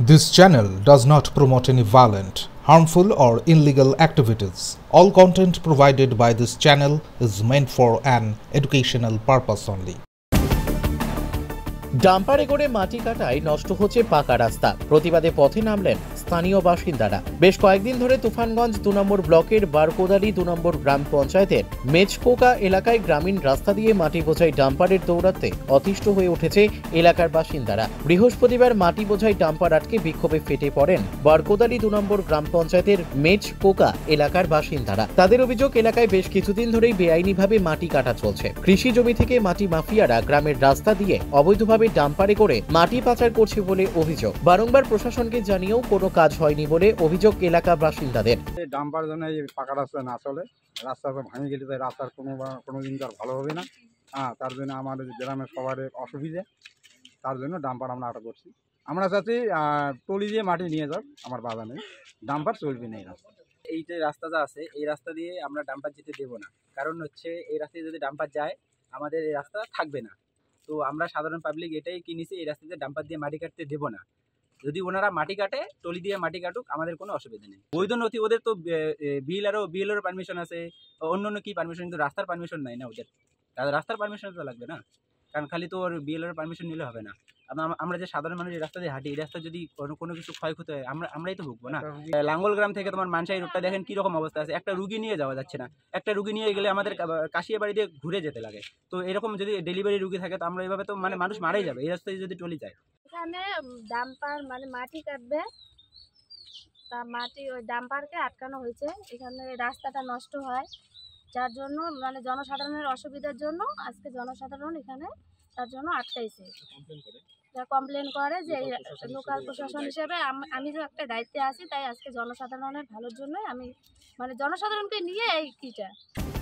This channel does not promote any violent, harmful, or illegal activities. All content provided by this channel is meant for an educational purpose only. ডাম্পারে করে মাটি কাটায় নষ্ট হচ্ছে পাকা রাস্তা। প্রতিবাদে পথে নামলেন স্থানীয় বাসিন্দারা। বেশ কয়েকদিন ধরে তুফানগঞ্জ ২ নম্বর ব্লকের বারকোদালি ২ নম্বর গ্রাম পঞ্চায়েতের মেচকোকা এলাকায় গ্রামীণ রাস্তা দিয়ে মাটি বোঝাই ডাম্পারের দৌরাত্মে অতিষ্ঠ হয়ে উঠেছে এলাকার বাসিন্দারা। বৃহস্পতিবার মাটি বোঝাই ডাম্পার আটকে বিক্ষোভে ফেটে পড়েন বারকোদালি ২ নম্বর গ্রাম পঞ্চায়েতের মেচকোকা এলাকার বাসিন্দারা। তাদের অভিযোগ, এলাকায় বেশ কিছুদিন ধরেই বেআইনিভাবে মাটি কাটা চলছে। কৃষি জমি থেকে মাটি মাফিয়ারা গ্রামের রাস্তা দিয়ে অবৈধভাবে ডাম্পারে করে মাটি পাচার করছে বলে অভিযোগ। বারংবার প্রশাসনকে জানিয়েও কোনো কাজ হয়নি বলে অভিযোগ এলাকা বাসিন্দাদের। ডাম্পার জন্য এই পাকা রাস্তা না চলে, রাস্তা ভাঙে গেলে রাস্তার কোনোদিন তো আর ভালো হবে না। তার জন্য আমাদের গ্রামের সবার অসুবিধে, তার জন্য ডাম্পার আমরা আটক করছি। আমরা চাচ্ছি টলি দিয়ে মাটি নিয়ে যাক, আমার বাধা নেই, ডাম্পার চলবে না এই রাস্তা। এই যে রাস্তাটা আছে এই রাস্তা দিয়ে আমরা ডাম্পার যেতে দেবো না, কারণ হচ্ছে এই রাস্তায় যদি ডাম্পার যায় আমাদের এই রাস্তা থাকবে না। তো আমরা সাধারণ পাবলিক এটাই কিনেছি, এই রাস্তাতে ডাম্পার দিয়ে মাটি কাটতে দেবো না। যদি ওনারা মাটি কাটে টলি দিয়ে মাটি কাটুক, আমাদের কোনো অসুবিধা নেই। বৈধ নথি ওদের তো বিএলআরও পারমিশন আছে, অন্য কি পারমিশন, কিন্তু রাস্তার পারমিশন নাই না ওদের। রাস্তার পারমিশন তো লাগবে না, কারণ খালি তো ওর বিএলআর পারমিশন নিলে হবে না। আমরা যে সাধারণ মানুষ এই রাস্তা দিয়ে হাঁটি, এই রাস্তা যদি কোনো কিছু ক্ষয়ক্ষতি হয় আমরাই তো ভুগবো না। লাঙ্গলগ্রাম থেকে তোমার মানসাই রোডটা দেখেন কীরকম অবস্থা আছে, একটা রুগী নিয়ে যাওয়া যাচ্ছে না। একটা রুগী নিয়ে গেলে আমাদের কাশিয়াবাড়ি দিয়ে ঘুরে যেতে লাগে। তো এরকম যদি ডেলিভারি রুগী থাকে তো আমরা এইভাবে তো মানুষ মারাই যাবে এই রাস্তায় যদি টলি যায়। এখানে ডাম্পার মাটি কাটবে, তা ওই ডাম্পারকে আটকানো হয়েছে। এখানে রাস্তাটা নষ্ট হয়, যার জন্য জনসাধারণের অসুবিধার জন্য আজকে জনসাধারণ এখানে তার জন্য আটকাইছে। কমপ্লেন করে যে লোকাল প্রশাসন হিসেবে আমি যে একটা দায়িত্বে আছি, তাই আজকে জনসাধারণের ভালোর জন্য আমি জনসাধারণকে নিয়ে এই কিটা।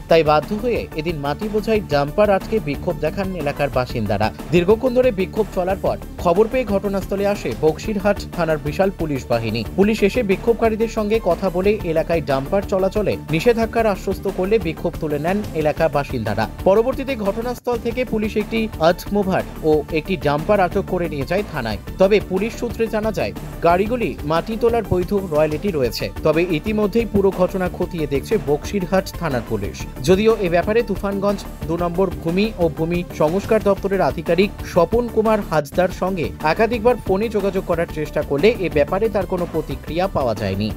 তাই বাধ্য হয়ে এদিন মাটি বোঝাই ডাম্পার আটকে বিক্ষোভ দেখান এলাকার বাসিন্দারা। দীর্ঘক্ষণ ধরে বিক্ষোভ চলার পর খবর পেয়ে ঘটনাস্থলে আসে বক্সিরহাট থানার বিশাল পুলিশ বাহিনী। পুলিশ এসে বিক্ষোভকারীদের সঙ্গে কথা বলে এলাকায় ডাম্পার চলাচলে নিষেধাজ্ঞার আশ্বস্ত করলে বিক্ষোভ তুলে নেন এলাকার বাসিন্দারা। পরবর্তীতে ঘটনাস্থল থেকে পুলিশ একটি আর্থমুভার ও একটি ডাম্পার আটক করে নিয়ে যায় থানায়। তবে পুলিশ সূত্রে জানা যায় গাড়িগুলি মাটি তোলার বৈধ রয়্যালিটি রয়েছে। তবে ইতিমধ্যেই পুরো ঘটনা খতিয়ে দেখছে বক্সিরহাট থানার পুলিশ। যদিও এ ব্যাপারে তুফানগঞ্জ ২ নম্বর ভূমি ও ভূমি সংস্কার দপ্তরের আধিকারিক স্বপন কুমার হাজদার সঙ্গে একাধিকবার ফোনে যোগাযোগ করার চেষ্টা করলে এ ব্যাপারে তার কোনো প্রতিক্রিয়া পাওয়া যায়নি।